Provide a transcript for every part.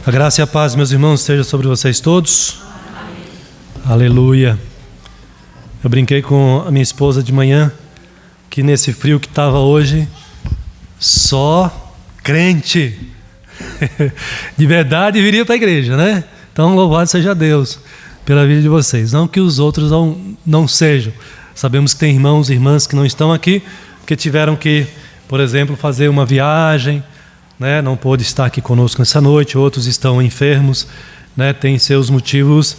A graça e a paz, meus irmãos, esteja sobre vocês todos. Amém. Aleluia. Eu brinquei com a minha esposa de manhã que nesse frio que estava hoje, só crente de verdade viria para a igreja, né? Então louvado seja Deus pela vida de vocês. Não que os outros não sejam. Sabemos que tem irmãos e irmãs que não estão aqui, que tiveram que, por exemplo, fazer uma viagem, né? Não pôde estar aqui conosco nessa noite. Outros estão enfermos, né? Tem seus motivos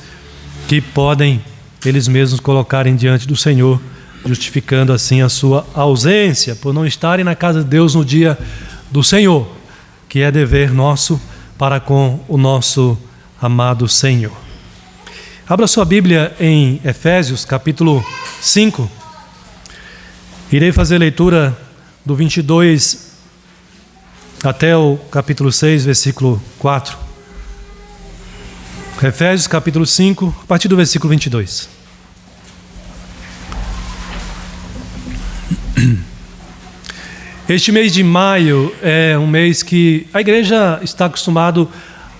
que podem eles mesmos colocarem diante do Senhor, justificando assim a sua ausência, por não estarem na casa de Deus no dia do Senhor, que é dever nosso para com o nosso amado Senhor. Abra sua Bíblia em Efésios capítulo 5. Irei fazer leitura do 22 até o capítulo 6, versículo 4. Efésios capítulo 5, a partir do versículo 22. Este mês de maio é um mês que a igreja está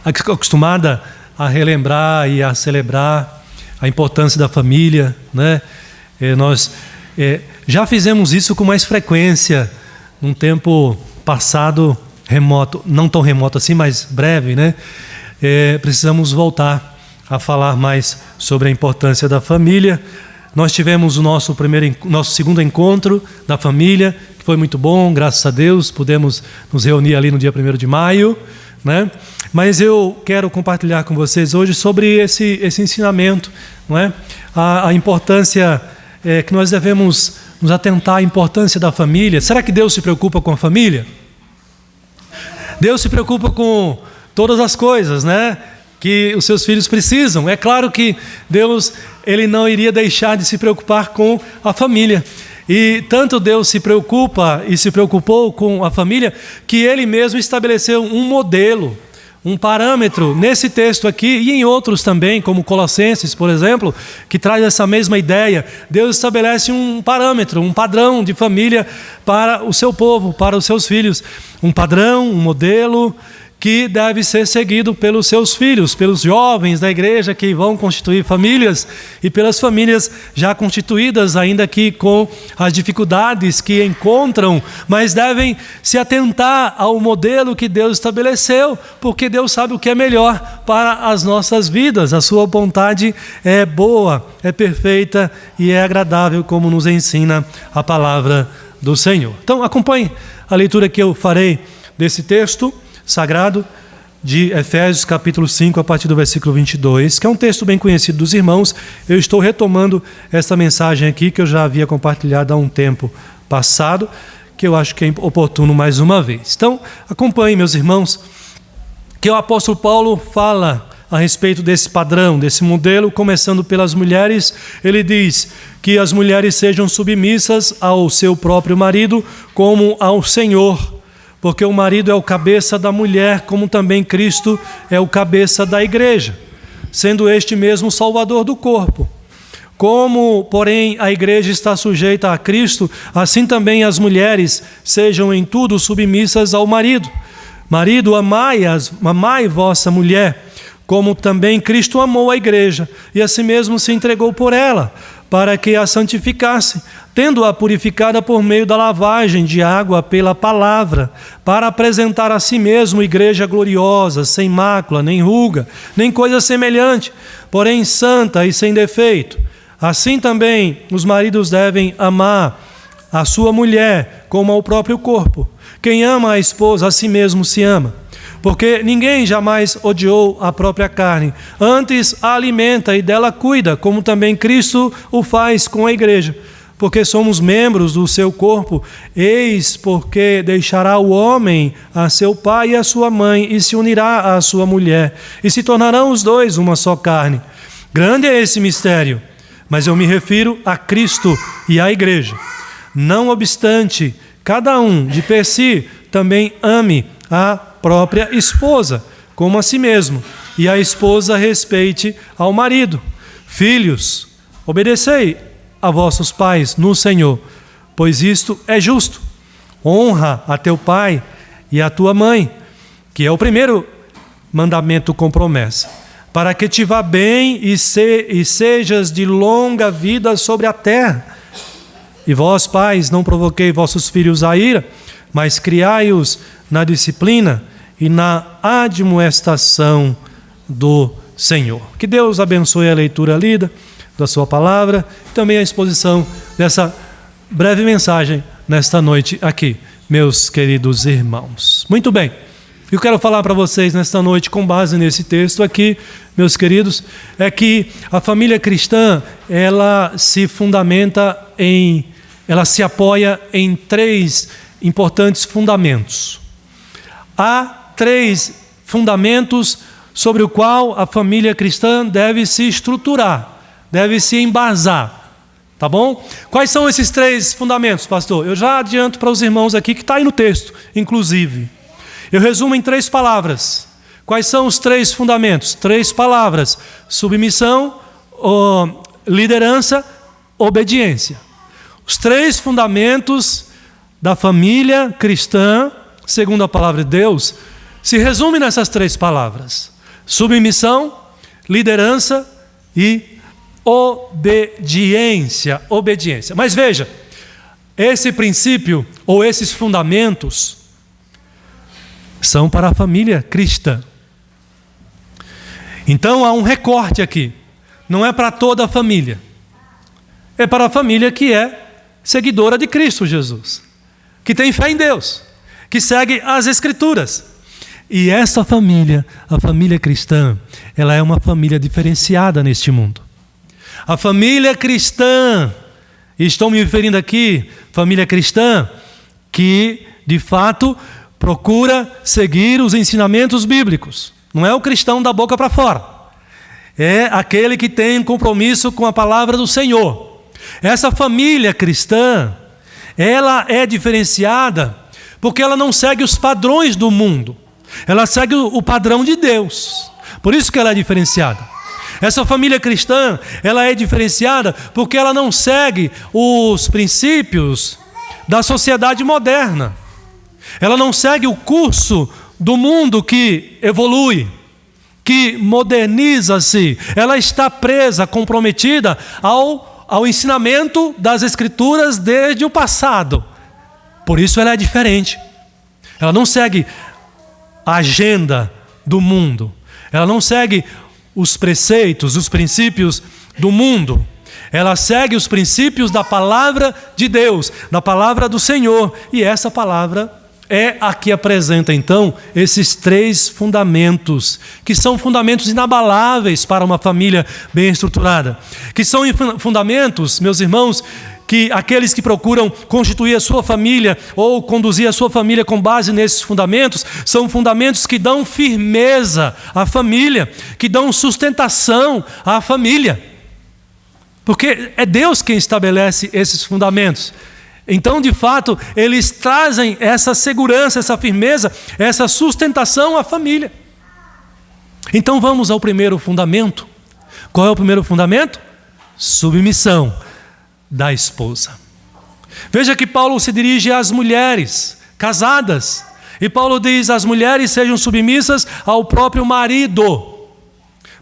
acostumada a relembrar e a celebrar a importância da família, né? Nós já fizemos isso com mais frequência num tempo passado remoto, não tão remoto assim, mas breve, né? Precisamos voltar a falar mais sobre a importância da família. Nós tivemos o nosso segundo encontro da família, que foi muito bom, graças a Deus, pudemos nos reunir ali no dia 1º de maio, né? Mas eu quero compartilhar com vocês hoje sobre esse ensinamento, não é? A importância que nós devemos nos atentar à importância da família. Será que Deus se preocupa com a família? Deus se preocupa com todas as coisas, né, que os seus filhos precisam. É claro que Deus, Ele não iria deixar de se preocupar com a família. E tanto Deus se preocupa e se preocupou com a família, que Ele mesmo estabeleceu um modelo, um parâmetro nesse texto aqui e em outros também, como Colossenses, por exemplo, que traz essa mesma ideia. Deus estabelece um parâmetro, um padrão de família para o seu povo, para os seus filhos. Um padrão, um modelo que deve ser seguido pelos seus filhos, pelos jovens da igreja que vão constituir famílias e pelas famílias já constituídas, ainda que com as dificuldades que encontram, mas devem se atentar ao modelo que Deus estabeleceu, porque Deus sabe o que é melhor para as nossas vidas. A sua vontade é boa, é perfeita e é agradável, como nos ensina a palavra do Senhor. Então acompanhe a leitura que eu farei desse texto sagrado de Efésios capítulo 5, a partir do versículo 22, que é um texto bem conhecido dos irmãos. Eu estou retomando essa mensagem aqui, que eu já havia compartilhado há um tempo passado, que eu acho que é oportuno mais uma vez. Então, acompanhem, meus irmãos, que o apóstolo Paulo fala a respeito desse padrão, desse modelo, começando pelas mulheres. Ele diz que as mulheres sejam submissas ao seu próprio marido, como ao Senhor, porque o marido é o cabeça da mulher, como também Cristo é o cabeça da igreja, sendo este mesmo o salvador do corpo. Como, porém, a igreja está sujeita a Cristo, assim também as mulheres sejam em tudo submissas ao marido. Marido, amai vossa mulher, como também Cristo amou a igreja, e assim mesmo se entregou por ela, para que a santificasse, tendo-a purificada por meio da lavagem de água pela palavra, para apresentar a si mesmo igreja gloriosa, sem mácula, nem ruga, nem coisa semelhante, porém santa e sem defeito. Assim também os maridos devem amar a sua mulher como ao próprio corpo. Quem ama a esposa, a si mesmo se ama. Porque ninguém jamais odiou a própria carne, antes a alimenta e dela cuida, como também Cristo o faz com a igreja. Porque somos membros do seu corpo. Eis porque deixará o homem a seu pai e a sua mãe, e se unirá à sua mulher, e se tornarão os dois uma só carne. Grande é esse mistério, mas eu me refiro a Cristo e à igreja. Não obstante, cada um de per si também ame a própria esposa, como a si mesmo, e a esposa respeite ao marido. Filhos, obedecei a vossos pais no Senhor, pois isto é justo. Honra a teu pai e a tua mãe, que é o primeiro mandamento com promessa, para que te vá bem e sejas de longa vida sobre a terra. E vós, pais, não provoquei vossos filhos a ira, mas criai-os na disciplina e na admoestação do Senhor. Que Deus abençoe a leitura lida da sua palavra e também a exposição dessa breve mensagem nesta noite aqui, meus queridos irmãos. Muito bem, eu quero falar para vocês nesta noite, com base nesse texto aqui, meus queridos, é que a família cristã, ela se apoia em 3 importantes fundamentos. Há 3 fundamentos sobre o qual a família cristã deve se estruturar, deve se embasar, tá bom? Quais são esses 3 fundamentos, pastor? Eu já adianto para os irmãos aqui que está aí no texto, inclusive. Eu resumo em 3 palavras. Quais são os 3 fundamentos? 3 palavras: submissão, liderança, obediência. Os 3 fundamentos da família cristã, segundo a palavra de Deus, se resume nessas 3 palavras: submissão, liderança e obediência. Obediência. Mas veja, esse princípio ou esses fundamentos são para a família cristã. Então há um recorte aqui. Não é para toda a família. É para a família que é seguidora de Cristo Jesus, que tem fé em Deus, que segue as Escrituras. E essa família, a família cristã, ela é uma família diferenciada neste mundo. A família cristã, e estou me referindo aqui, família cristã, que de fato procura seguir os ensinamentos bíblicos. Não é o cristão da boca para fora. É aquele que tem compromisso com a palavra do Senhor. Essa família cristã, ela é diferenciada porque ela não segue os padrões do mundo. Ela segue o padrão de Deus. Por isso que ela é diferenciada. Essa família cristã, ela é diferenciada porque ela não segue os princípios da sociedade moderna. Ela não segue o curso do mundo que evolui, que moderniza-se. Ela está presa, comprometida ao ensinamento das Escrituras desde o passado. Por isso ela é diferente. Ela não segue a agenda do mundo. Ela não segue os preceitos, os princípios do mundo. Ela segue os princípios da palavra de Deus, da palavra do Senhor. E essa palavra é a que apresenta, então, esses 3 fundamentos, que são fundamentos inabaláveis para uma família bem estruturada. Que são fundamentos, meus irmãos, que aqueles que procuram constituir a sua família ou conduzir a sua família com base nesses fundamentos, são fundamentos que dão firmeza à família, que dão sustentação à família. Porque é Deus quem estabelece esses fundamentos. Então, de fato, eles trazem essa segurança, essa firmeza, essa sustentação à família. Então vamos ao primeiro fundamento. Qual é o primeiro fundamento? Submissão da esposa. Veja que Paulo se dirige às mulheres casadas. E Paulo diz: as mulheres sejam submissas ao próprio marido.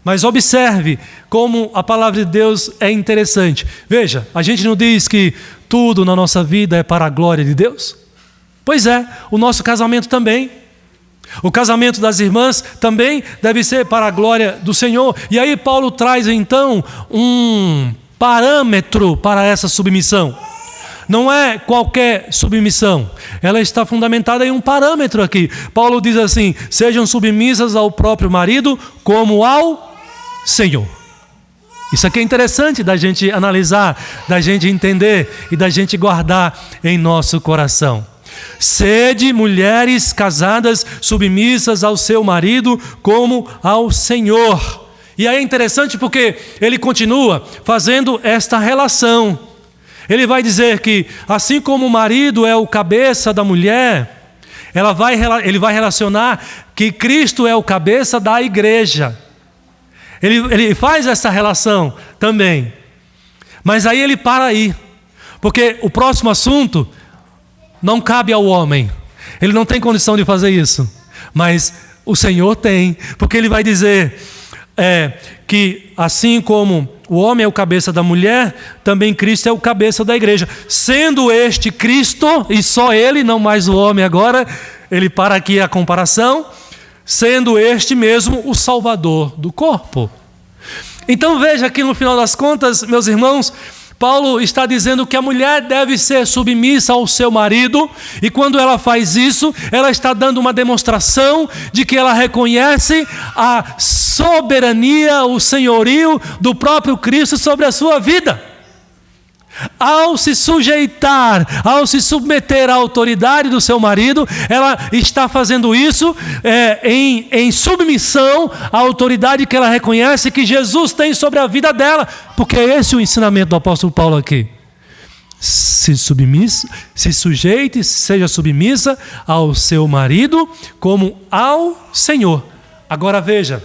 Mas observe como a palavra de Deus é interessante. Veja, a gente não diz que tudo na nossa vida é para a glória de Deus? Pois é, o nosso casamento também. O casamento das irmãs também deve ser para a glória do Senhor. E aí Paulo traz então um parâmetro para essa submissão. Não é qualquer submissão. Ela está fundamentada em um parâmetro aqui. Paulo diz assim: sejam submissas ao próprio marido como ao Senhor. Isso aqui é interessante da gente analisar, da gente entender e da gente guardar em nosso coração. Sede mulheres casadas submissas ao seu marido como ao Senhor. E aí é interessante porque ele continua fazendo esta relação. Ele vai dizer que assim como o marido é o cabeça da mulher, ele vai relacionar que Cristo é o cabeça da igreja. Ele faz essa relação também. Mas aí ele para aí. Porque o próximo assunto não cabe ao homem. Ele não tem condição de fazer isso. Mas o Senhor tem, porque Ele vai dizer que assim como o homem é o cabeça da mulher, também Cristo é o cabeça da igreja. Sendo este Cristo, e só Ele, não mais o homem agora, ele para aqui a comparação, sendo este mesmo o Salvador do corpo. Então veja que no final das contas, meus irmãos, Paulo está dizendo que a mulher deve ser submissa ao seu marido, e quando ela faz isso, ela está dando uma demonstração de que ela reconhece a soberania, o senhorio do próprio Cristo sobre a sua vida. Ao se sujeitar, ao se submeter à autoridade do seu marido, ela está fazendo isso em submissão à autoridade que ela reconhece que Jesus tem sobre a vida dela, porque é esse o ensinamento do apóstolo Paulo aqui. Se sujeite, seja submissa ao seu marido como ao Senhor. Agora veja,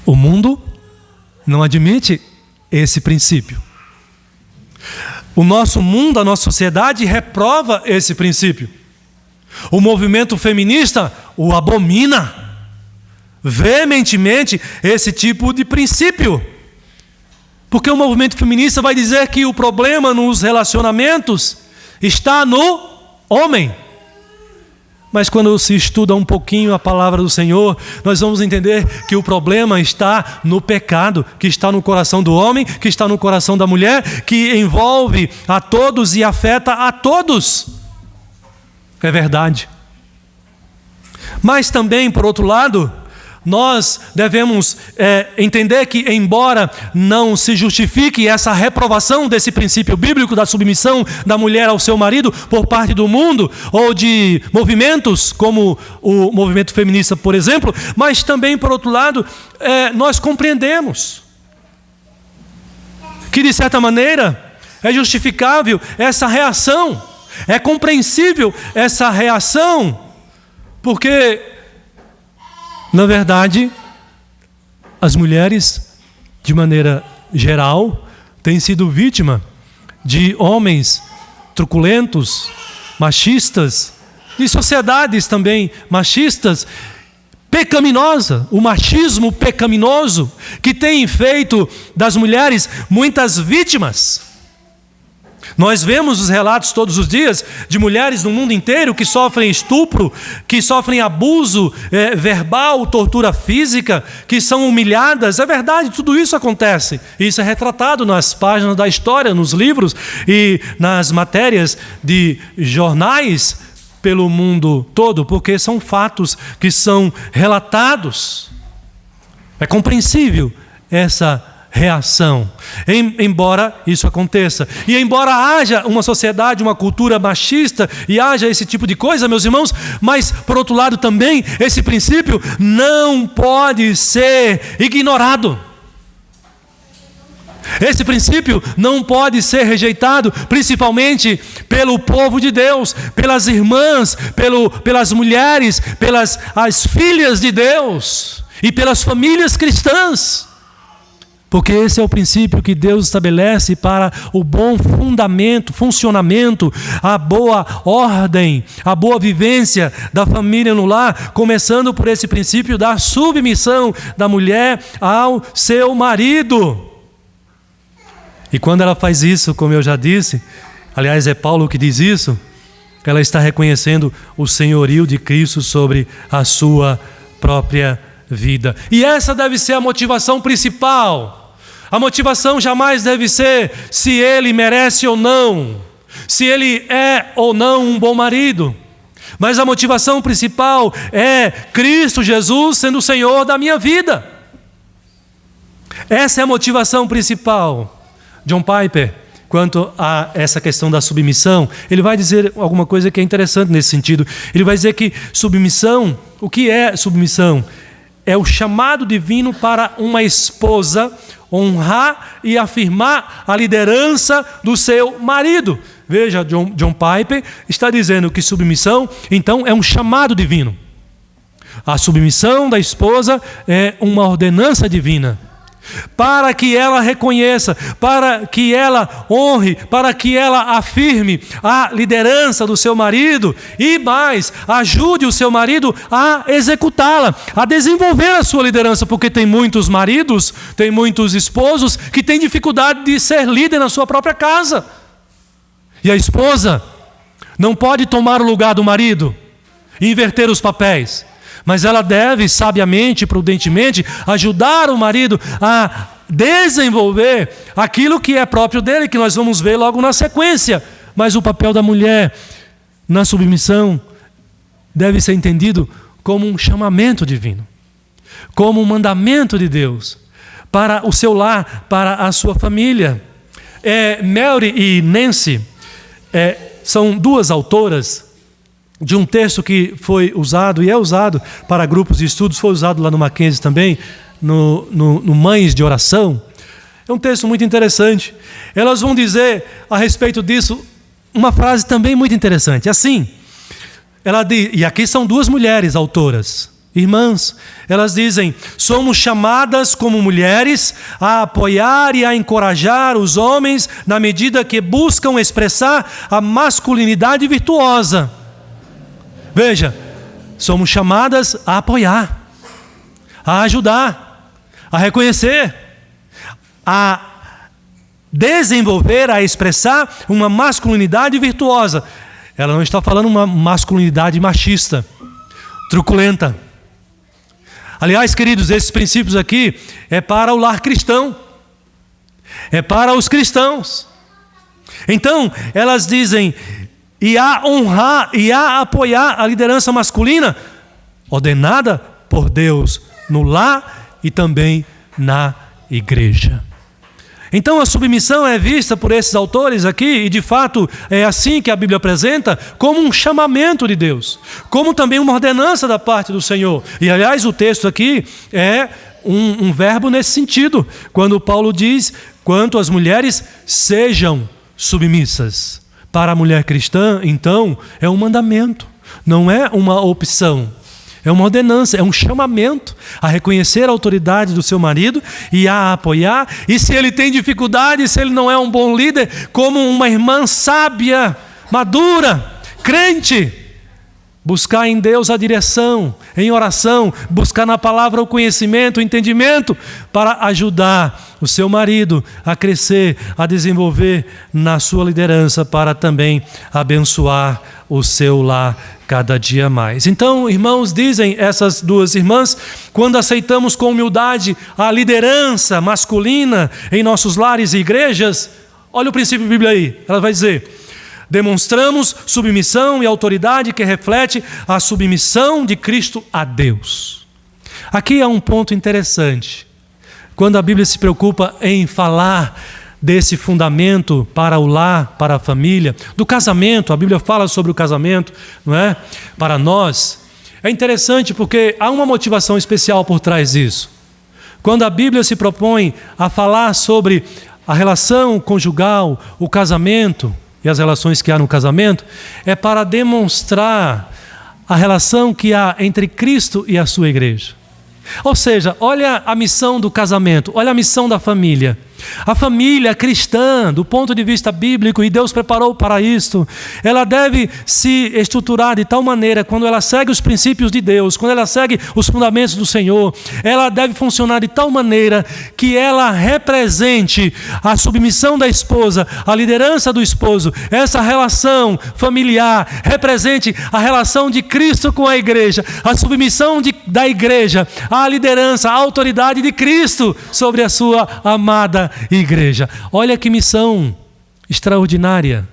o mundo não admite esse princípio. O nosso mundo, a nossa sociedade reprova esse princípio. O movimento feminista o abomina veementemente esse tipo de princípio. Porque o movimento feminista vai dizer que o problema nos relacionamentos está no homem. Mas quando se estuda um pouquinho a palavra do Senhor, nós vamos entender que o problema está no pecado, que está no coração do homem, que está no coração da mulher, que envolve a todos e afeta a todos. É verdade. Mas também, por outro lado, nós devemos entender que, embora não se justifique essa reprovação desse princípio bíblico da submissão da mulher ao seu marido por parte do mundo, ou de movimentos como o movimento feminista, por exemplo, mas também, por outro lado, nós compreendemos que, de certa maneira, é justificável essa reação, é compreensível essa reação, porque na verdade, as mulheres, de maneira geral, têm sido vítima de homens truculentos, machistas, de sociedades também machistas, pecaminosa, o machismo pecaminoso, que tem feito das mulheres muitas vítimas. Nós vemos os relatos todos os dias de mulheres no mundo inteiro que sofrem estupro, que sofrem abuso verbal, tortura física, que são humilhadas. É verdade, tudo isso acontece. Isso é retratado nas páginas da história, nos livros e nas matérias de jornais pelo mundo todo, porque são fatos que são relatados. É compreensível essa reação, embora isso aconteça. E embora haja uma sociedade, uma cultura machista e haja esse tipo de coisa, meus irmãos, mas por outro lado também, esse princípio não pode ser ignorado. Esse princípio não pode ser rejeitado, principalmente pelo povo de Deus, pelas irmãs, pelas mulheres, pelas as filhas de Deus e pelas famílias cristãs. Porque esse é o princípio que Deus estabelece para o bom funcionamento, a boa ordem, a boa vivência da família no lar, começando por esse princípio da submissão da mulher ao seu marido. E quando ela faz isso, como eu já disse, aliás é Paulo que diz isso, ela está reconhecendo o senhorio de Cristo sobre a sua própria vida. E essa deve ser a motivação principal. A motivação jamais deve ser se ele merece ou não, se ele é ou não um bom marido. Mas a motivação principal é Cristo Jesus sendo o Senhor da minha vida. Essa é a motivação principal. John Piper, quanto a essa questão da submissão, ele vai dizer alguma coisa que é interessante nesse sentido. Ele vai dizer que submissão, o que é submissão? É o chamado divino para uma esposa honrar e afirmar a liderança do seu marido. Veja, John Piper está dizendo que submissão, então, é um chamado divino. A submissão da esposa é uma ordenança divina. para que ela reconheça, para que ela honre, para que ela afirme a liderança do seu marido e mais, ajude o seu marido a executá-la, a desenvolver a sua liderança, porque tem muitos maridos, tem muitos esposos que têm dificuldade de ser líder na sua própria casa. E a esposa não pode tomar o lugar do marido e inverter os papéis. Mas ela deve, sabiamente, prudentemente, ajudar o marido a desenvolver aquilo que é próprio dele, que nós vamos ver logo na sequência. Mas o papel da mulher na submissão deve ser entendido como um chamamento divino, como um mandamento de Deus para o seu lar, para a sua família. Mary e Nancy são duas autoras de um texto que foi usado e é usado para grupos de estudos, foi usado lá no Mackenzie também, no Mães de Oração. É um texto muito interessante. Elas vão dizer a respeito disso uma frase também muito interessante. Assim, e aqui são duas mulheres autoras, irmãs. Elas dizem: somos chamadas como mulheres a apoiar e a encorajar os homens na medida que buscam expressar a masculinidade virtuosa. Veja, somos chamadas a apoiar, a ajudar, a reconhecer, a desenvolver, a expressar uma masculinidade virtuosa. Ela não está falando uma masculinidade machista, truculenta. Aliás, queridos, esses princípios aqui é para o lar cristão, é para os cristãos. Então, elas dizem: e a honrar e a apoiar a liderança masculina ordenada por Deus no lar e também na igreja. Então a submissão é vista por esses autores aqui, e de fato é assim que a Bíblia apresenta, como um chamamento de Deus, como também uma ordenança da parte do Senhor. E aliás, o texto aqui é um verbo nesse sentido, quando Paulo diz: quanto às mulheres, sejam submissas. Para a mulher cristã, então, é um mandamento, não é uma opção, é uma ordenança, é um chamamento a reconhecer a autoridade do seu marido e a apoiar. E se ele tem dificuldade, se ele não é um bom líder, como uma irmã sábia, madura, crente, buscar em Deus a direção, em oração, buscar na palavra o conhecimento, o entendimento, para ajudar o seu marido a crescer, a desenvolver na sua liderança, para também abençoar o seu lar cada dia mais. Então, irmãos, dizem essas duas irmãs, quando aceitamos com humildade a liderança masculina em nossos lares e igrejas, olha o princípio bíblico aí, ela vai dizer: demonstramos submissão e autoridade que reflete a submissão de Cristo a Deus. Aqui há um ponto interessante. Quando a Bíblia se preocupa em falar desse fundamento para o lar, para a família, do casamento, a Bíblia fala sobre o casamento, não é? Para nós, é interessante porque há uma motivação especial por trás disso. Quando a Bíblia se propõe a falar sobre a relação conjugal, o casamento e as relações que há no casamento, é para demonstrar a relação que há entre Cristo e a sua igreja. Ou seja, olha a missão do casamento, olha a missão da família. A família cristã, do ponto de vista bíblico, e Deus preparou para isto, ela deve se estruturar de tal maneira, quando ela segue os princípios de Deus, quando ela segue os fundamentos do Senhor, ela deve funcionar de tal maneira que ela represente a submissão da esposa, a liderança do esposo, essa relação familiar, represente a relação de Cristo com a igreja, a submissão da igreja, a liderança, a autoridade de Cristo sobre a sua amada igreja. Olha que missão extraordinária,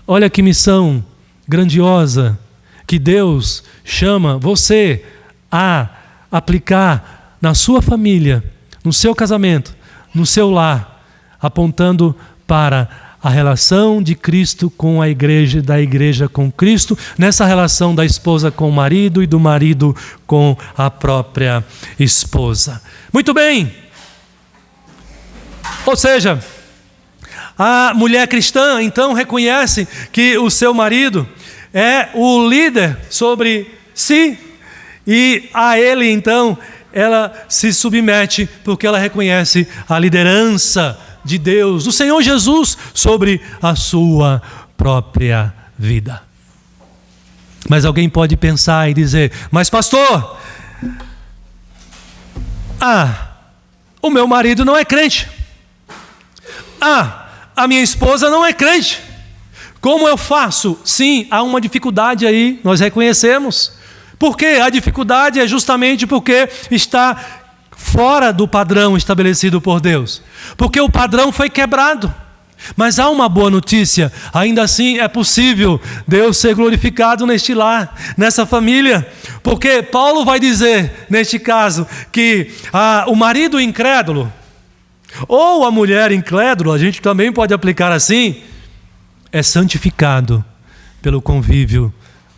olha que missão grandiosa que Deus chama você a aplicar na sua família, no seu casamento, no seu lar, apontando para a relação de Cristo com a igreja, da igreja com Cristo, nessa relação da esposa com o marido e do marido com a própria esposa. Muito bem. Ou seja, a mulher cristã então reconhece que o seu marido é o líder sobre si, e a ele então ela se submete porque ela reconhece a liderança de Deus, do Senhor Jesus, sobre a sua própria vida. Mas alguém pode pensar e dizer: mas pastor, o meu marido não é crente. A minha esposa não é crente. Como eu faço? Sim, há uma dificuldade aí, nós reconhecemos. Por quê? A dificuldade é justamente porque está fora do padrão estabelecido por Deus. Porque o padrão foi quebrado. Mas há uma boa notícia: ainda assim é possível Deus ser glorificado neste lar, nessa família. Porque Paulo vai dizer, neste caso, que o marido incrédulo, ou a mulher incrédula, a gente também pode aplicar assim, é santificado pelo convívio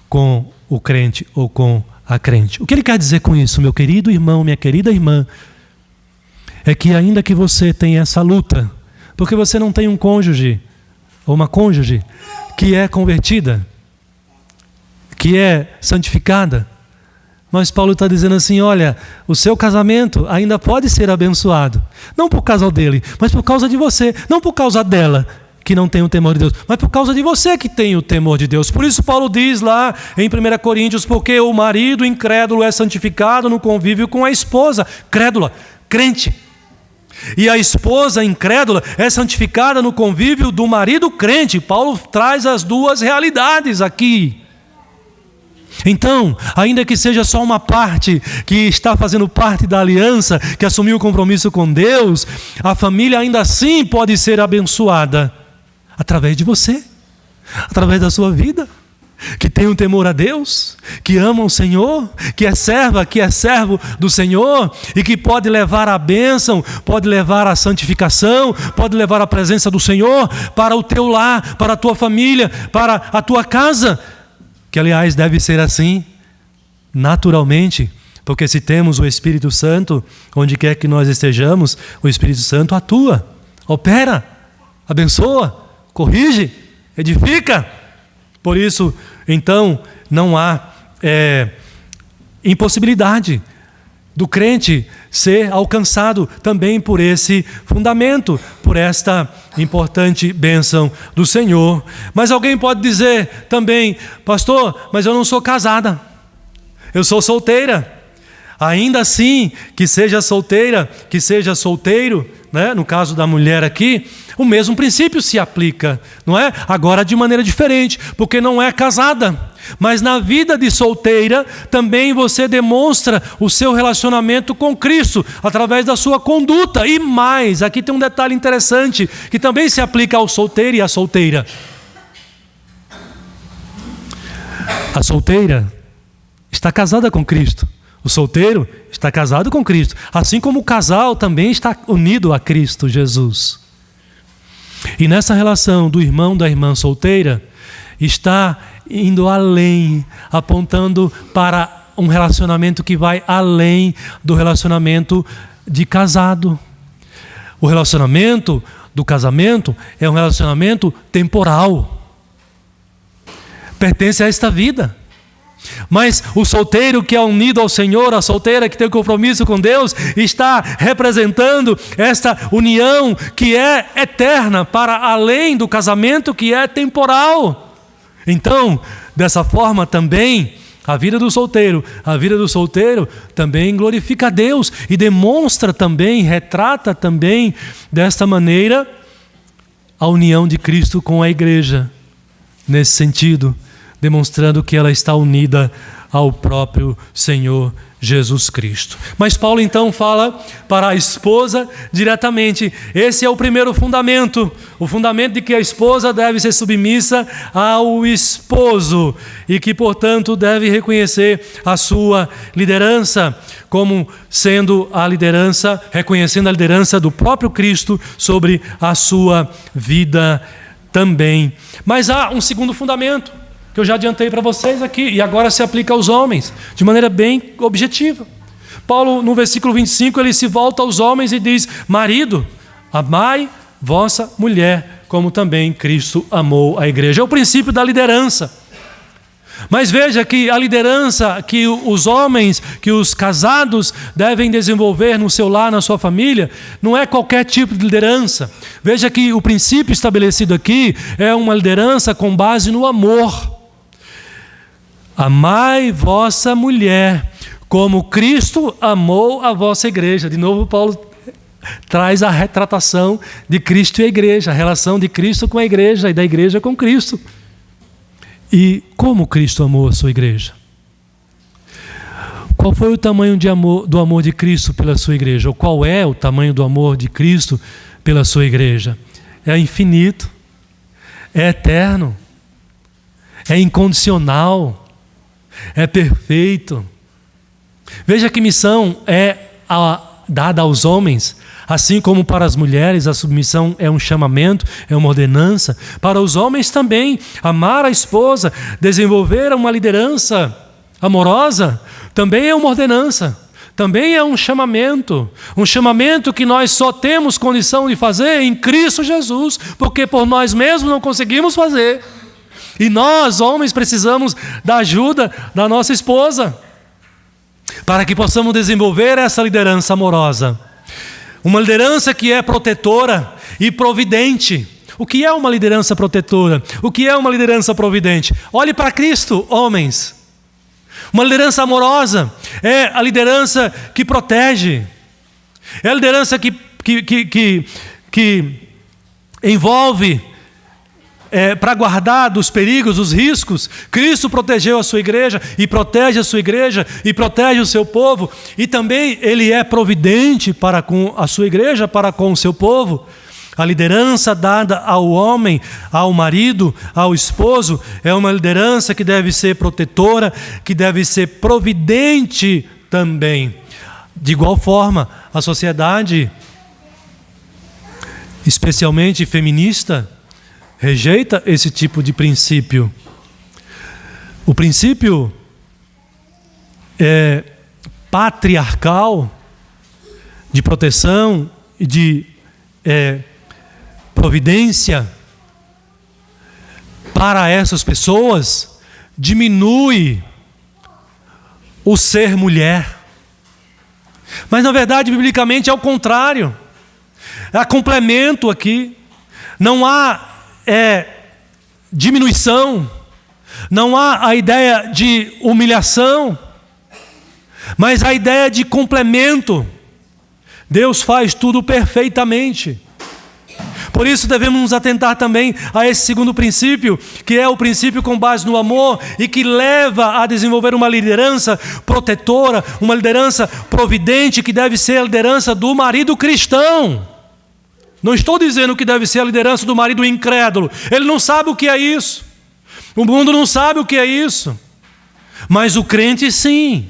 com o crente ou com a crente. O que ele quer dizer com isso, meu querido irmão, minha querida irmã? É que ainda que você tenha essa luta, porque você não tem um cônjuge ou uma cônjuge que é convertida, que é santificada, mas Paulo está dizendo assim: olha, o seu casamento ainda pode ser abençoado, não por causa dele, mas por causa de você, não por causa dela que não tem o temor de Deus, mas por causa de você que tem o temor de Deus. Por isso Paulo diz lá em 1 Coríntios: porque o marido incrédulo é santificado no convívio com a esposa crédula, crente. E a esposa incrédula é santificada no convívio do marido crente. Paulo traz as duas realidades aqui. Então, ainda que seja só uma parte que está fazendo parte da aliança, que assumiu o compromisso com Deus, a família ainda assim pode ser abençoada através de você, através da sua vida, que tem um temor a Deus, que ama o Senhor, que é serva, que é servo do Senhor, e que pode levar a bênção, pode levar a santificação, pode levar a presença do Senhor para o teu lar, para a tua família, para a tua casa, que aliás deve ser assim, naturalmente, porque se temos o Espírito Santo, onde quer que nós estejamos, o Espírito Santo atua, opera, abençoa, corrige, edifica. Por isso, então, não há impossibilidade do crente ser alcançado também por esse fundamento, por esta importante bênção do Senhor. Mas alguém pode dizer também: pastor, mas eu não sou casada, eu sou solteira. Ainda assim, que seja solteira, que seja solteiro, né? No caso da mulher aqui, o mesmo princípio se aplica, não é? Agora de maneira diferente, porque não é casada. Mas na vida de solteira, também você demonstra o seu relacionamento com Cristo, através da sua conduta. E mais, aqui tem um detalhe interessante, que também se aplica ao solteiro e à solteira. A solteira está casada com Cristo. O solteiro está casado com Cristo, assim como o casal também está unido a Cristo Jesus. E nessa relação do irmão da irmã solteira, está indo além, apontando para um relacionamento que vai além do relacionamento de casado. O relacionamento do casamento é um relacionamento temporal, pertence a esta vida. Mas o solteiro que é unido ao Senhor, a solteira que tem compromisso com Deus, está representando esta união que é eterna, para além do casamento que é temporal. Então, dessa forma também, a vida do solteiro também glorifica a Deus e demonstra também, retrata também desta maneira a união de Cristo com a igreja, nesse sentido, demonstrando que ela está unida ao próprio Senhor Jesus Cristo. Mas Paulo então fala para a esposa diretamente. Esse é o primeiro fundamento, o fundamento de que a esposa deve ser submissa ao esposo e que, portanto, deve reconhecer a sua liderança como sendo a liderança, reconhecendo a liderança do próprio Cristo sobre a sua vida também. Mas há um segundo fundamento, que eu já adiantei para vocês aqui, e agora se aplica aos homens, de maneira bem objetiva. Paulo, no versículo 25, ele se volta aos homens e diz: marido, amai vossa mulher, como também Cristo amou a igreja. É o princípio da liderança. Mas veja que a liderança que os homens, que os casados devem desenvolver no seu lar, na sua família, não é qualquer tipo de liderança. Veja que o princípio estabelecido aqui é uma liderança com base no amor. Amai vossa mulher, como Cristo amou a vossa igreja. De novo, Paulo traz a retratação de Cristo e a igreja, a relação de Cristo com a igreja e da igreja com Cristo. E como Cristo amou a sua igreja? Qual foi o tamanho do amor de Cristo pela sua igreja? Ou qual é o tamanho do amor de Cristo pela sua igreja? É infinito, é eterno, é incondicional, é perfeito. Veja que missão é dada aos homens. Assim como para as mulheres a submissão é um chamamento, é uma ordenança, para os homens também, amar a esposa, desenvolver uma liderança amorosa, também é uma ordenança, também é um chamamento que nós só temos condição de fazer em Cristo Jesus, porque por nós mesmos não conseguimos fazer. E nós, homens, precisamos da ajuda da nossa esposa, para que possamos desenvolver essa liderança amorosa. Uma liderança que é protetora e providente. O que é uma liderança protetora? O que é uma liderança providente? Olhe para Cristo, homens. Uma liderança amorosa é a liderança que protege. É a liderança que envolve para guardar dos perigos, dos riscos. Cristo protegeu a sua igreja e protege a sua igreja e protege o seu povo, e também Ele é providente para com a sua igreja, para com o seu povo. A liderança dada ao homem, ao marido, ao esposo, é uma liderança que deve ser protetora, que deve ser providente também. De igual forma, a sociedade, especialmente feminista, rejeita esse tipo de princípio. O princípio patriarcal de proteção e de providência para essas pessoas diminui o ser mulher. Mas na verdade, biblicamente, é o contrário. Há complemento aqui. Não há diminuição, não há a ideia de humilhação, mas a ideia de complemento. Deus faz tudo perfeitamente. Por isso devemos nos atentar também a esse segundo princípio, que é o princípio com base no amor e que leva a desenvolver uma liderança protetora, uma liderança providente, que deve ser a liderança do marido cristão. Não estou dizendo que deve ser a liderança do marido incrédulo. Ele não sabe o que é isso. O mundo não sabe o que é isso. Mas o crente sim.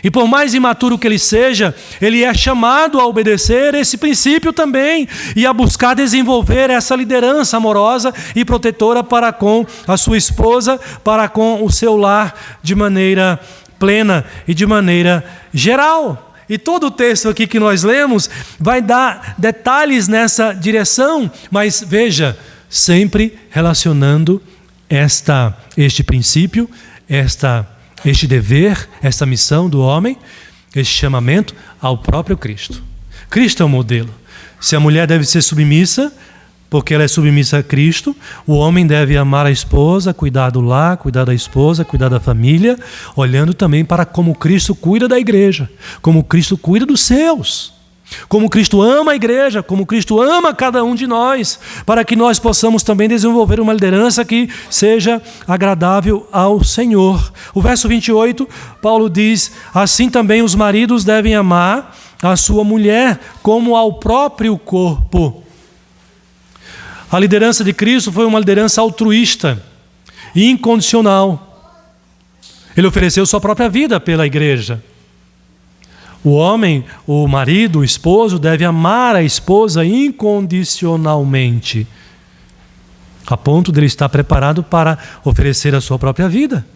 E por mais imaturo que ele seja, ele é chamado a obedecer esse princípio também e a buscar desenvolver essa liderança amorosa e protetora para com a sua esposa, para com o seu lar, de maneira plena e de maneira geral. E todo o texto aqui que nós lemos vai dar detalhes nessa direção, mas veja, sempre relacionando este princípio, este dever, esta missão do homem, este chamamento ao próprio Cristo. Cristo é o modelo. Se a mulher deve ser submissa, porque ela é submissa a Cristo, o homem deve amar a esposa, cuidar do lar, cuidar da esposa, cuidar da família, olhando também para como Cristo cuida da igreja, como Cristo cuida dos seus, como Cristo ama a igreja, como Cristo ama cada um de nós, para que nós possamos também desenvolver uma liderança que seja agradável ao Senhor. O verso 28, Paulo diz: assim também os maridos devem amar a sua mulher como ao próprio corpo. A liderança de Cristo foi uma liderança altruísta e incondicional. Ele ofereceu sua própria vida pela igreja. O homem, o marido, o esposo deve amar a esposa incondicionalmente, a ponto de ele estar preparado para oferecer a sua própria vida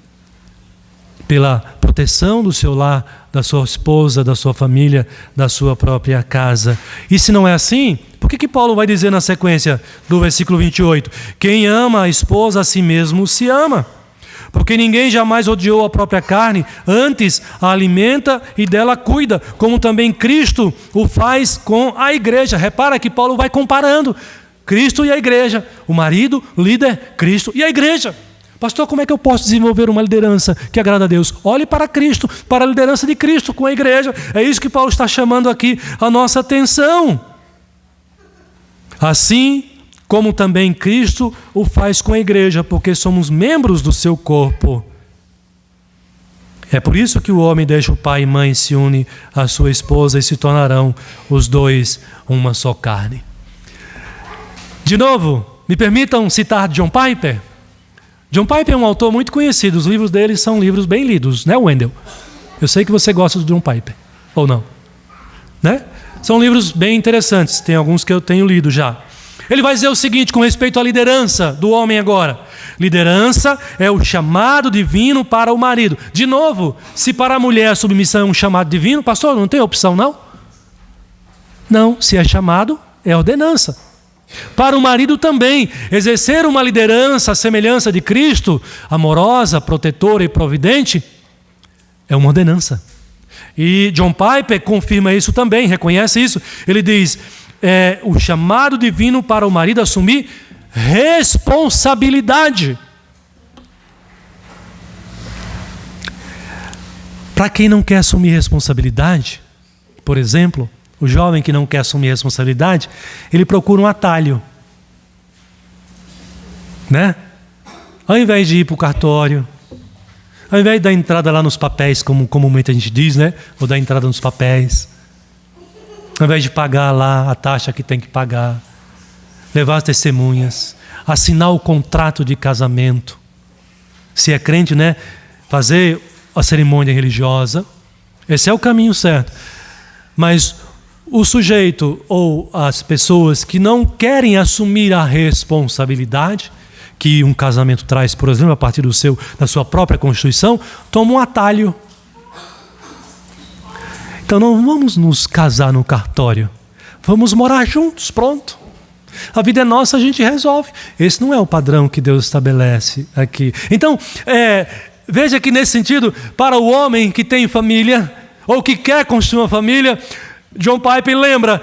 pela proteção do seu lar, da sua esposa, da sua família, da sua própria casa. E se não é assim, por que Paulo vai dizer na sequência do versículo 28? Quem ama a esposa a si mesmo se ama, Porque ninguém jamais odiou a própria carne, antes a alimenta e dela cuida, como também Cristo o faz com a igreja. Repara que Paulo vai comparando Cristo e a igreja. O marido, o líder, Cristo e a igreja. Pastor, como é que eu posso desenvolver uma liderança que agrada a Deus? Olhe para Cristo, para a liderança de Cristo com a igreja. É isso que Paulo está chamando aqui a nossa atenção. Assim como também Cristo o faz com a igreja, porque somos membros do seu corpo. É por isso que o homem deixa o pai e mãe, se une à sua esposa e se tornarão os dois uma só carne. De novo, me permitam citar John Piper. John Piper é um autor muito conhecido, os livros dele são livros bem lidos, né, Wendell? Eu sei que você gosta do John Piper, ou não? Né? São livros bem interessantes, tem alguns que eu tenho lido já. Ele vai dizer o seguinte com respeito à liderança do homem agora. Liderança é o chamado divino para o marido. De novo, se para a mulher a submissão é um chamado divino, pastor, não tem opção não? Não, se é chamado, é ordenança. Para o marido também, exercer uma liderança à semelhança de Cristo, amorosa, protetora e providente, é uma ordenança. E John Piper confirma isso também, reconhece isso. Ele diz, é o chamado divino para o marido assumir responsabilidade. Para quem não quer assumir responsabilidade, por exemplo, o jovem que não quer assumir responsabilidade, ele procura um atalho, né? Ao invés de ir para o cartório, ao invés de dar entrada lá nos papéis, como comumente a gente diz, né? Ou dar entrada nos papéis, ao invés de pagar lá a taxa que tem que pagar, levar as testemunhas, assinar o contrato de casamento, se é crente, né? Fazer a cerimônia religiosa, esse é o caminho certo. Mas o sujeito ou as pessoas que não querem assumir a responsabilidade que um casamento traz, por exemplo, a partir da sua própria constituição, tomam um atalho. Então não vamos nos casar no cartório, vamos morar juntos, pronto. A vida é nossa, a gente resolve. Esse não é o padrão que Deus estabelece aqui. Então, veja que nesse sentido, para o homem que tem família, ou que quer construir uma família, John Piper lembra,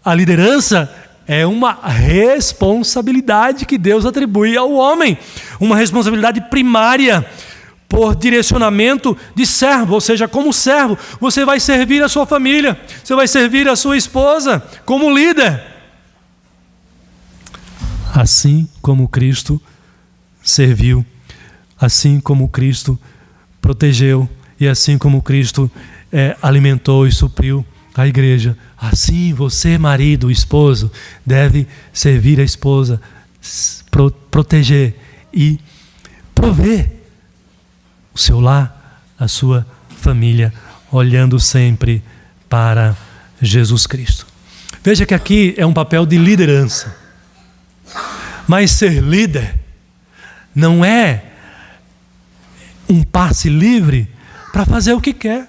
a liderança é uma responsabilidade que Deus atribui ao homem, uma responsabilidade primária, por direcionamento de servo, ou seja, como servo, você vai servir a sua família, você vai servir a sua esposa como líder. Assim como Cristo serviu, assim como Cristo protegeu e assim como Cristo alimentou e supriu a igreja, assim você, marido, esposo, deve servir a esposa, proteger e prover o seu lar, a sua família, olhando sempre para Jesus Cristo. Veja que aqui é um papel de liderança. Mas ser líder não é um passe livre para fazer o que quer.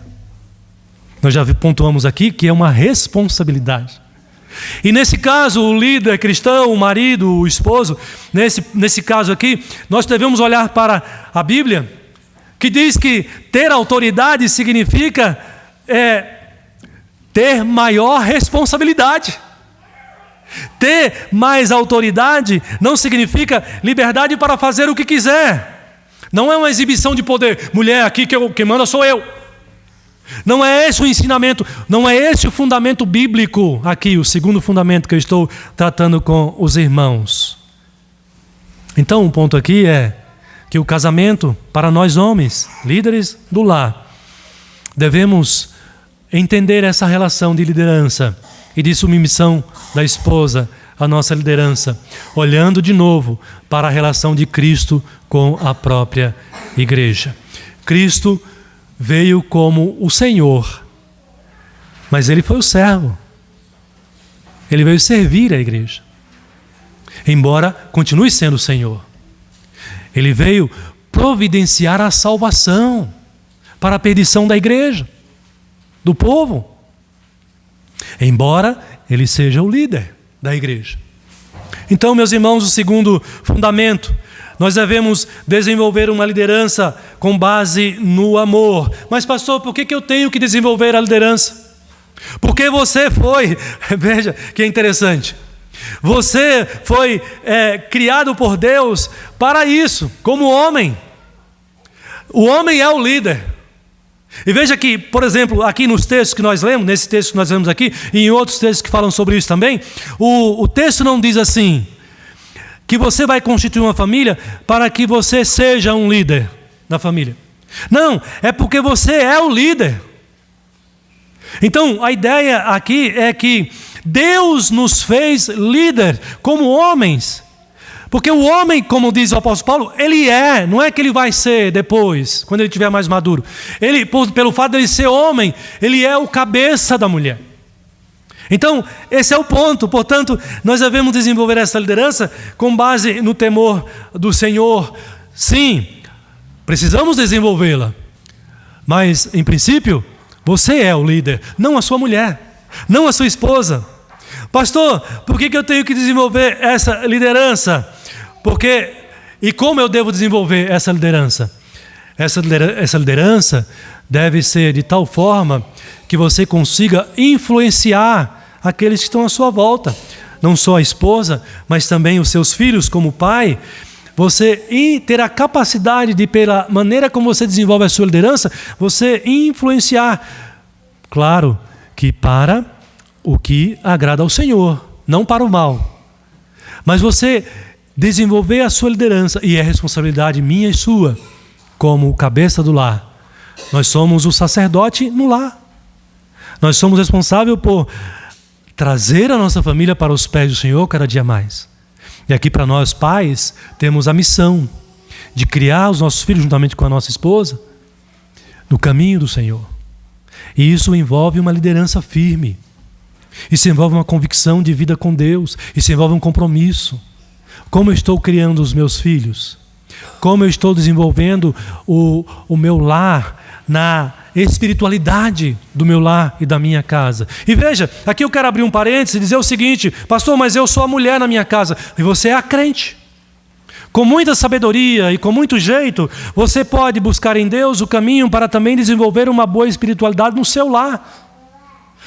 Nós já pontuamos aqui que é uma responsabilidade. E nesse caso, o líder cristão, o marido, o esposo, nesse caso aqui, nós devemos olhar para a Bíblia, que diz que ter autoridade significa ter maior responsabilidade. Ter mais autoridade não significa liberdade para fazer o que quiser. Não é uma exibição de poder. Mulher, aqui quem manda sou eu. Não é esse o ensinamento, não é esse o fundamento bíblico aqui, o segundo fundamento que eu estou tratando com os irmãos. Então, um ponto aqui é que o casamento, para nós homens, líderes do lar, devemos entender essa relação de liderança e de submissão da esposa à nossa liderança, olhando de novo para a relação de Cristo com a própria igreja. Cristo veio como o Senhor, mas Ele foi o servo. Ele veio servir a igreja, embora continue sendo o Senhor. Ele veio providenciar a salvação para a perdição da igreja, do povo, embora Ele seja o líder da igreja. Então, meus irmãos, o segundo fundamento, nós devemos desenvolver uma liderança com base no amor. Mas pastor, por que eu tenho que desenvolver a liderança? Porque você foi, veja que interessante, você foi criado por Deus para isso, como homem. O homem é o líder. E veja que, por exemplo, aqui nos textos que nós lemos, nesse texto que nós lemos aqui, e em outros textos que falam sobre isso também, o texto não diz assim, que você vai constituir uma família para que você seja um líder da família. Não, é porque você é o líder. Então, a ideia aqui é que Deus nos fez líder como homens. Porque o homem, como diz o apóstolo Paulo, ele não é que ele vai ser depois, quando ele estiver mais maduro. Ele, pelo fato de ele ser homem, ele é o cabeça da mulher. Então, esse é o ponto. Portanto, nós devemos desenvolver essa liderança com base no temor do Senhor. Sim, precisamos desenvolvê-la. Mas, em princípio, você é o líder, não a sua mulher, não a sua esposa. Pastor, por que eu tenho que desenvolver essa liderança? E como eu devo desenvolver essa liderança? Essa liderança deve ser de tal forma que você consiga influenciar aqueles que estão à sua volta. Não só a esposa, mas também os seus filhos como pai. Você ter a capacidade de, pela maneira como você desenvolve a sua liderança, você influenciar. Claro que para o que agrada ao Senhor, não para o mal. Mas você desenvolver a sua liderança, e é responsabilidade minha e sua, como cabeça do lar. Nós somos o sacerdote no lar. Nós somos responsáveis por trazer a nossa família para os pés do Senhor cada dia mais. E aqui para nós pais, temos a missão de criar os nossos filhos juntamente com a nossa esposa no caminho do Senhor. E isso envolve uma liderança firme. Isso envolve uma convicção de vida com Deus. Isso envolve um compromisso. Como eu estou criando os meus filhos? Como eu estou desenvolvendo o meu lar na espiritualidade do meu lar e da minha casa? E veja, aqui eu quero abrir um parênteses e dizer o seguinte: pastor, mas eu sou a mulher na minha casa. E você é a crente. Com muita sabedoria e com muito jeito, você pode buscar em Deus o caminho para também desenvolver uma boa espiritualidade no seu lar.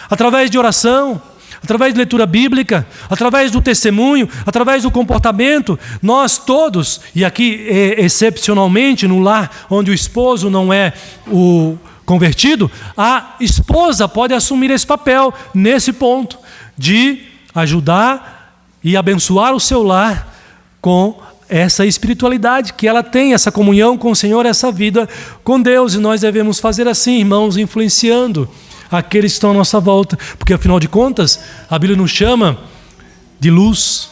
Através de oração, através de leitura bíblica, através do testemunho, através do comportamento, nós todos, e aqui excepcionalmente no lar onde o esposo não é o convertido, a esposa pode assumir esse papel nesse ponto de ajudar e abençoar o seu lar com essa espiritualidade que ela tem, essa comunhão com o Senhor, essa vida com Deus. E nós devemos fazer assim, irmãos, influenciando aqueles que estão à nossa volta, porque afinal de contas a Bíblia nos chama de luz.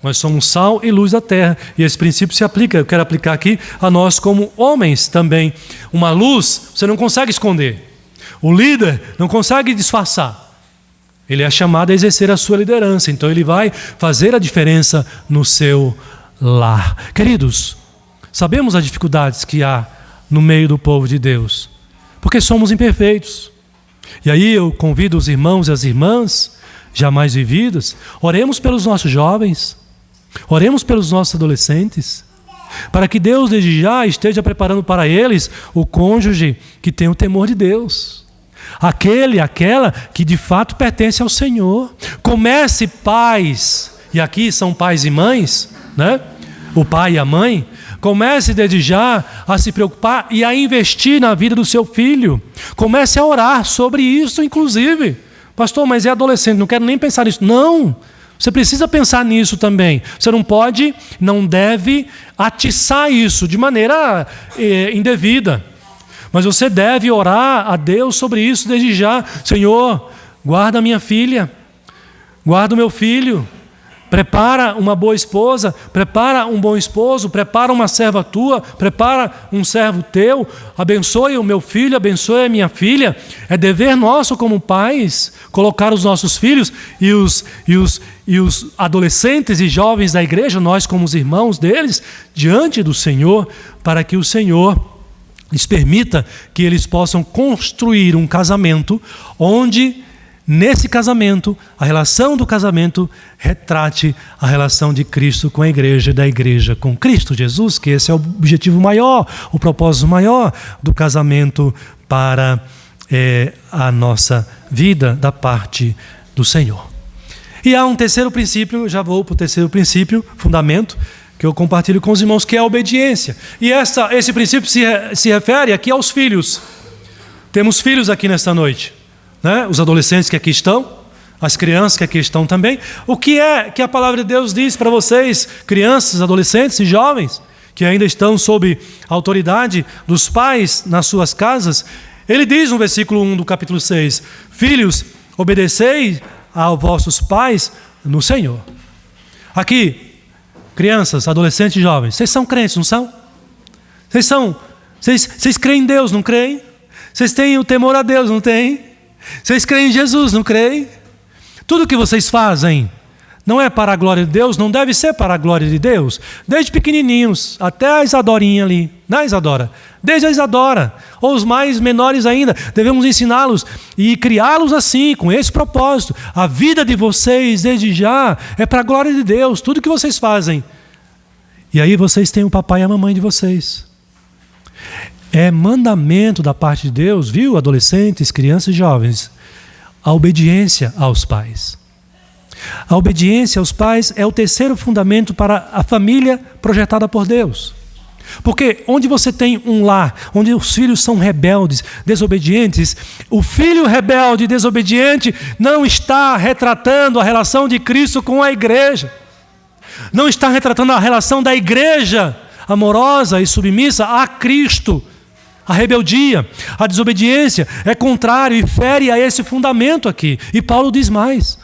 Nós somos sal e luz da terra, e esse princípio se aplica, eu quero aplicar aqui a nós como homens também. Uma luz você não consegue esconder, o líder não consegue disfarçar, ele é chamado a exercer a sua liderança, então ele vai fazer a diferença no seu lar. Queridos, sabemos as dificuldades que há no meio do povo de Deus, porque somos imperfeitos. E aí eu convido os irmãos e as irmãs jamais vividas, oremos pelos nossos jovens, oremos pelos nossos adolescentes, para que Deus desde já esteja preparando para eles o cônjuge que tem o temor de Deus, aquela que de fato pertence ao Senhor. Comece, pais, e aqui são pais e mães, né? O pai e a mãe, comece desde já a se preocupar e a investir na vida do seu filho. Comece a orar sobre isso, inclusive. Pastor, mas é adolescente, não quero nem pensar nisso. Não, você precisa pensar nisso também. Você não pode, não deve atiçar isso de maneira indevida. Mas você deve orar a Deus sobre isso desde já. Senhor, guarda a minha filha, guarda o meu filho. Prepara uma boa esposa, prepara um bom esposo, prepara uma serva tua, prepara um servo teu, abençoe o meu filho, abençoe a minha filha. É dever nosso como pais colocar os nossos filhos e os adolescentes e jovens da igreja, nós como os irmãos deles, diante do Senhor, para que o Senhor lhes permita que eles possam construir um casamento onde nesse casamento, a relação do casamento retrate a relação de Cristo com a igreja e da igreja com Cristo Jesus, que esse é o objetivo maior, o propósito maior do casamento para a nossa vida da parte do Senhor. E há um terceiro princípio, já vou para o terceiro princípio, fundamento, que eu compartilho com os irmãos, que é a obediência. E esse princípio se refere aqui aos filhos. Temos filhos aqui nesta noite, né? Os adolescentes que aqui estão, as crianças que aqui estão também. O que é que a palavra de Deus diz para vocês, crianças, adolescentes e jovens, que ainda estão sob a autoridade dos pais nas suas casas? Ele diz no versículo 1 do capítulo 6, filhos, obedecei aos vossos pais no Senhor. Aqui, crianças, adolescentes e jovens, vocês são crentes, não são? Vocês creem em Deus, não creem? Vocês têm o temor a Deus, não têm? Vocês creem em Jesus, não creem? Tudo que vocês fazem não é para a glória de Deus, não deve ser para a glória de Deus. Desde pequenininhos até a Isadorinha ali, não é Isadora? Desde a Isadora, ou os mais menores ainda, devemos ensiná-los e criá-los assim, com esse propósito. A vida de vocês, desde já, é para a glória de Deus, tudo que vocês fazem. E aí vocês têm o papai e a mamãe de vocês. É mandamento da parte de Deus, viu, adolescentes, crianças e jovens, a obediência aos pais. A obediência aos pais é o terceiro fundamento para a família projetada por Deus. Porque onde você tem um lar, onde os filhos são rebeldes, desobedientes, o filho rebelde e desobediente não está retratando a relação de Cristo com a igreja. Não está retratando a relação da igreja amorosa e submissa a Cristo. A rebeldia, a desobediência é contrário e fere a esse fundamento aqui. E Paulo diz mais,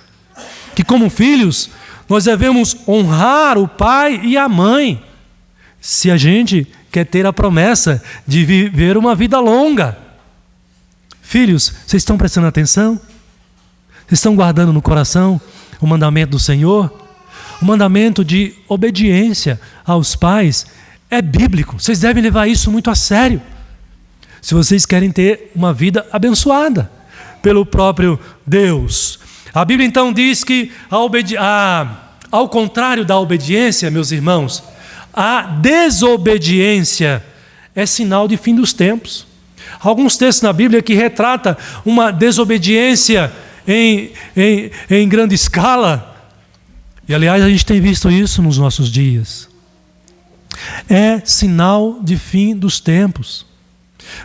que como filhos, nós devemos honrar o pai e a mãe, se a gente quer ter a promessa de viver uma vida longa. Filhos, vocês estão prestando atenção? Vocês estão guardando no coração o mandamento do Senhor? O mandamento de obediência aos pais é bíblico. Vocês devem levar isso muito a sério, se vocês querem ter uma vida abençoada pelo próprio Deus. A Bíblia então diz que ao contrário da obediência, meus irmãos, a desobediência é sinal de fim dos tempos. Há alguns textos na Bíblia que retratam uma desobediência em grande escala. E aliás, a gente tem visto isso nos nossos dias. É sinal de fim dos tempos.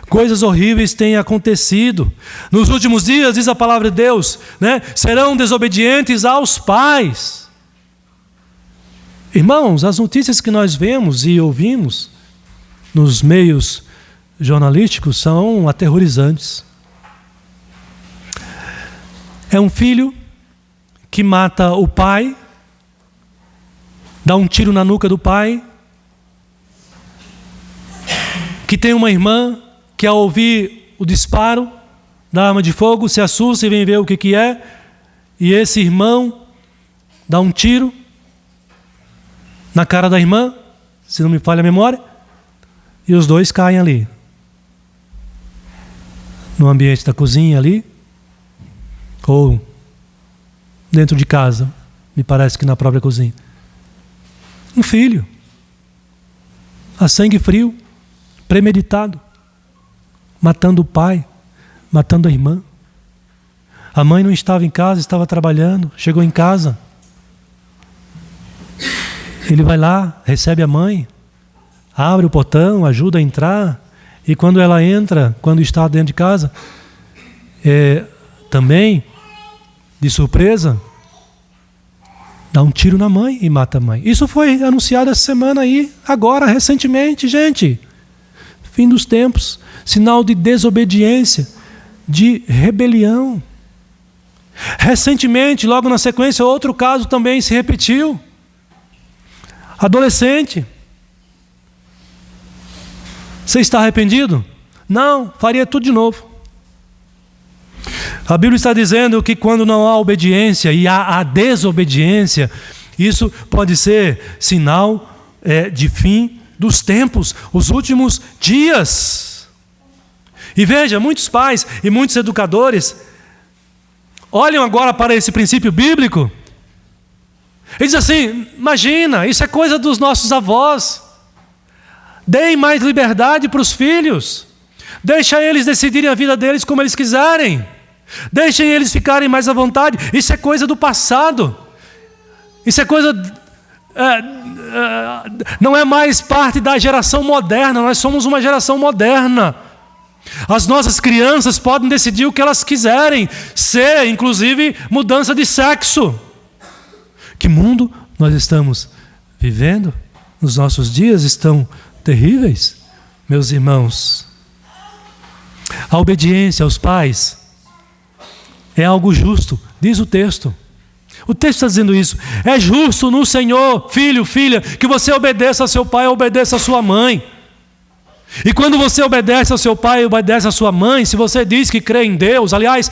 Coisas horríveis têm acontecido. Nos últimos dias, diz a palavra de Deus, né? Serão desobedientes aos pais. Irmãos, as notícias que nós vemos e ouvimos nos meios jornalísticos são aterrorizantes. É um filho que mata o pai, dá um tiro na nuca do pai, que tem uma irmã que ao ouvir o disparo da arma de fogo se assusta e vem ver o que é, e esse irmão dá um tiro na cara da irmã, se não me falha a memória, e os dois caem ali, no ambiente da cozinha ali, ou dentro de casa, me parece que na própria cozinha. Um filho, a sangue frio, premeditado, matando o pai, matando a irmã. A mãe não estava em casa, estava trabalhando, chegou em casa. Ele vai lá, recebe a mãe, abre o portão, ajuda a entrar, e quando ela entra, quando está dentro de casa, também, de surpresa, dá um tiro na mãe e mata a mãe. Isso foi anunciado essa semana aí, agora, recentemente, gente. Fim dos tempos, sinal de desobediência, de rebelião. Recentemente, logo na sequência, outro caso também se repetiu. Adolescente. Você está arrependido? Não, faria tudo de novo. A Bíblia está dizendo que quando não há obediência e há a desobediência, isso pode ser sinal de fim dos tempos, os últimos dias. E veja, muitos pais e muitos educadores olham agora para esse princípio bíblico, ele diz assim: imagina, isso é coisa dos nossos avós. Deem mais liberdade para os filhos. Deixa eles decidirem a vida deles como eles quiserem. Deixem eles ficarem mais à vontade. Isso é coisa do passado. Isso é coisa... não é mais parte da geração moderna. Nós somos uma geração moderna. As nossas crianças podem decidir o que elas quiserem, ser, inclusive, mudança de sexo. Que mundo nós estamos vivendo? Os nossos dias estão terríveis, meus irmãos. A obediência aos pais é algo justo, diz o texto. O texto está dizendo isso. É justo no Senhor, filho, filha, que você obedeça a seu pai, obedeça a sua mãe. E quando você obedece ao seu pai, obedece à sua mãe, se você diz que crê em Deus, aliás,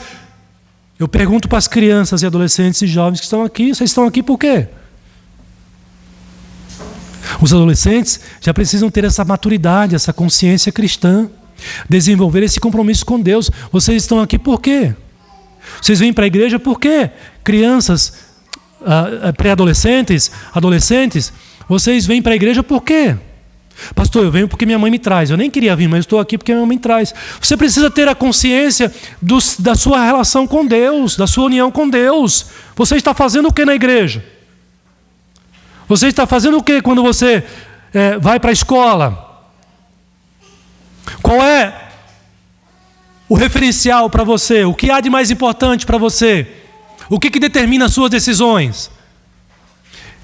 eu pergunto para as crianças e adolescentes e jovens que estão aqui, vocês estão aqui por quê? Os adolescentes já precisam ter essa maturidade, essa consciência cristã, desenvolver esse compromisso com Deus. Vocês estão aqui por quê? Vocês vêm para a igreja por quê? Crianças, pré-adolescentes, adolescentes, vocês vêm para a igreja por quê? Pastor, eu venho porque minha mãe me traz. Eu nem queria vir, mas estou aqui porque minha mãe me traz. Você precisa ter a consciência da sua relação com Deus, da sua união com Deus. Você está fazendo o que na igreja? Você está fazendo o que quando você vai para a escola? Qual é o referencial para você? O que há de mais importante para você? O que determina as suas decisões?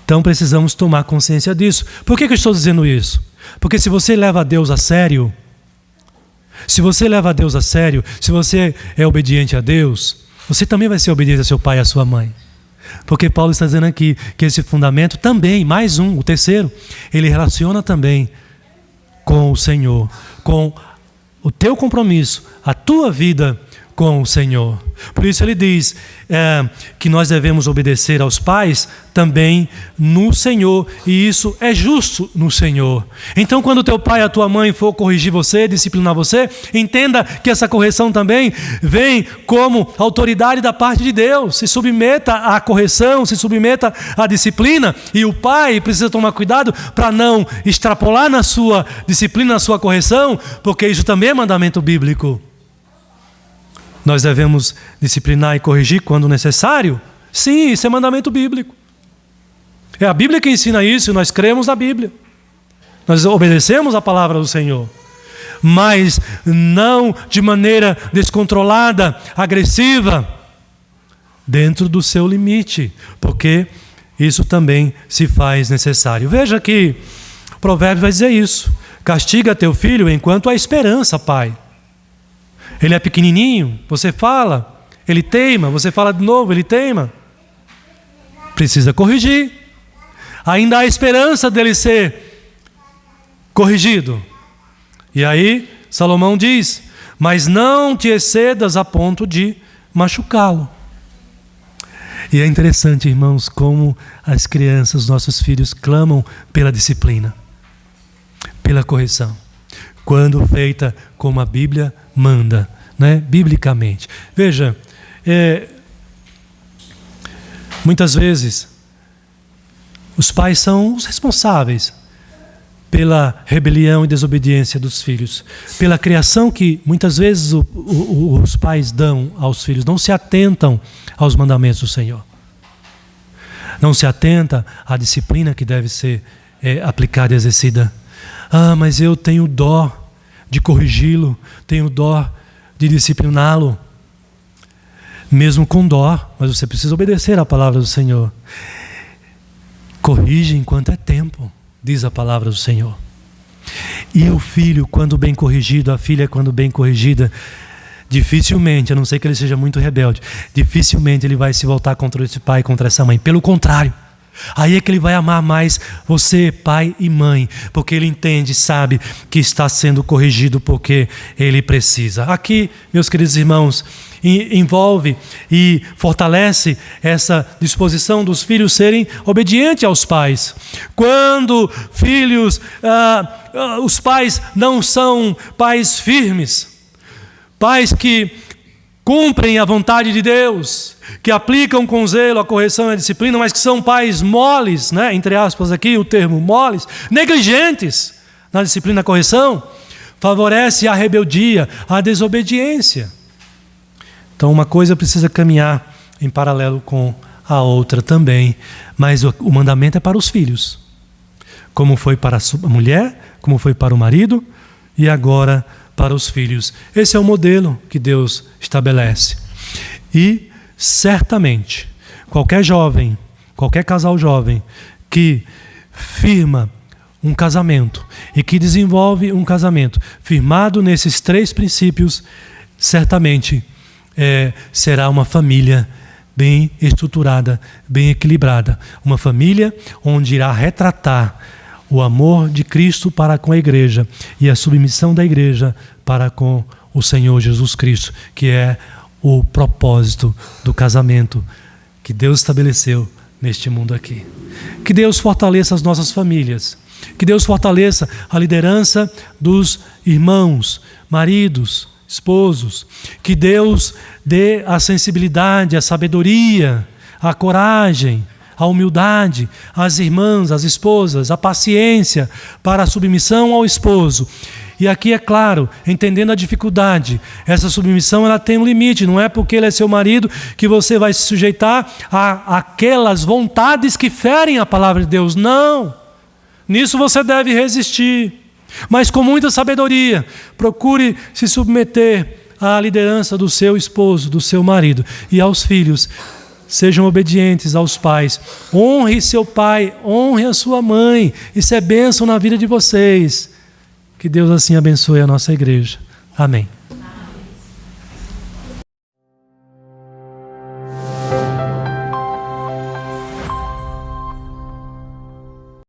Então precisamos tomar consciência disso. Por que eu estou dizendo isso? Porque se você leva a Deus a sério, se você é obediente a Deus, você também vai ser obediente a seu pai e a sua mãe. Porque Paulo está dizendo aqui que esse fundamento também, mais um, o terceiro, ele relaciona também com o Senhor, com o teu compromisso, a tua vida com o Senhor. Por isso ele diz que nós devemos obedecer aos pais também no Senhor, e isso é justo no Senhor. Então quando teu pai e a tua mãe for corrigir você, disciplinar você, entenda que essa correção também vem como autoridade da parte de Deus. Se submeta à correção, se submeta à disciplina, e o pai precisa tomar cuidado para não extrapolar na sua disciplina, na sua correção, porque isso também é mandamento bíblico. Nós devemos disciplinar e corrigir quando necessário? Sim, isso é mandamento bíblico. É a Bíblia que ensina isso e nós cremos na Bíblia. Nós obedecemos a palavra do Senhor. Mas não de maneira descontrolada, agressiva, dentro do seu limite, porque isso também se faz necessário. Veja que o provérbio vai dizer isso. Castiga teu filho enquanto há esperança, pai. Ele é pequenininho, você fala, ele teima, você fala de novo, ele teima. Precisa corrigir. Ainda há esperança dele ser corrigido. E aí, Salomão diz: mas não te excedas a ponto de machucá-lo. E é interessante, irmãos, como as crianças, nossos filhos, clamam pela disciplina, pela correção, quando feita como a Bíblia manda, né? Biblicamente. Veja, muitas vezes os pais são os responsáveis pela rebelião e desobediência dos filhos, pela criação que muitas vezes os pais dão aos filhos, não se atentam aos mandamentos do Senhor, não se atenta à disciplina que deve ser aplicada e exercida. Mas eu tenho dó de corrigi-lo, tenho dó de discipliná-lo. Mesmo com dó, mas você precisa obedecer à palavra do Senhor. Corrige enquanto é tempo, diz a palavra do Senhor. E o filho, quando bem corrigido, a filha, quando bem corrigida, dificilmente, a não ser que ele seja muito rebelde, dificilmente ele vai se voltar contra esse pai, contra essa mãe. Pelo contrário, aí é que ele vai amar mais você, pai e mãe, porque ele entende, sabe que está sendo corrigido porque ele precisa. Aqui, meus queridos irmãos, envolve e fortalece essa disposição dos filhos serem obedientes aos pais. Quando filhos, os pais não são pais firmes, pais que cumprem a vontade de Deus, que aplicam com zelo a correção e a disciplina, mas que são pais moles, né? Entre aspas aqui o termo moles, negligentes na disciplina e na correção, favorece a rebeldia, a desobediência. Então uma coisa precisa caminhar em paralelo com a outra também, mas o mandamento é para os filhos, como foi para a mulher, como foi para o marido e agora para os filhos. Esse é o modelo que Deus estabelece. E certamente qualquer jovem, qualquer casal jovem que firma um casamento e que desenvolve um casamento firmado nesses 3 princípios, certamente será uma família bem estruturada, bem equilibrada. Uma família onde irá retratar o amor de Cristo para com a igreja e a submissão da igreja para com o Senhor Jesus Cristo, que é o propósito do casamento que Deus estabeleceu neste mundo aqui. Que Deus fortaleça as nossas famílias, que Deus fortaleça a liderança dos irmãos, maridos, esposos, que Deus dê a sensibilidade, a sabedoria, a coragem, a humildade às irmãs, às esposas, a paciência para a submissão ao esposo. E aqui é claro, entendendo a dificuldade, essa submissão ela tem um limite, não é porque ele é seu marido que você vai se sujeitar a aquelas vontades que ferem a palavra de Deus. Não! Nisso você deve resistir, mas com muita sabedoria, procure se submeter à liderança do seu esposo, do seu marido e aos filhos. Sejam obedientes aos pais. Honre seu pai, honre a sua mãe. Isso é bênção na vida de vocês. Que Deus assim abençoe a nossa igreja. Amém.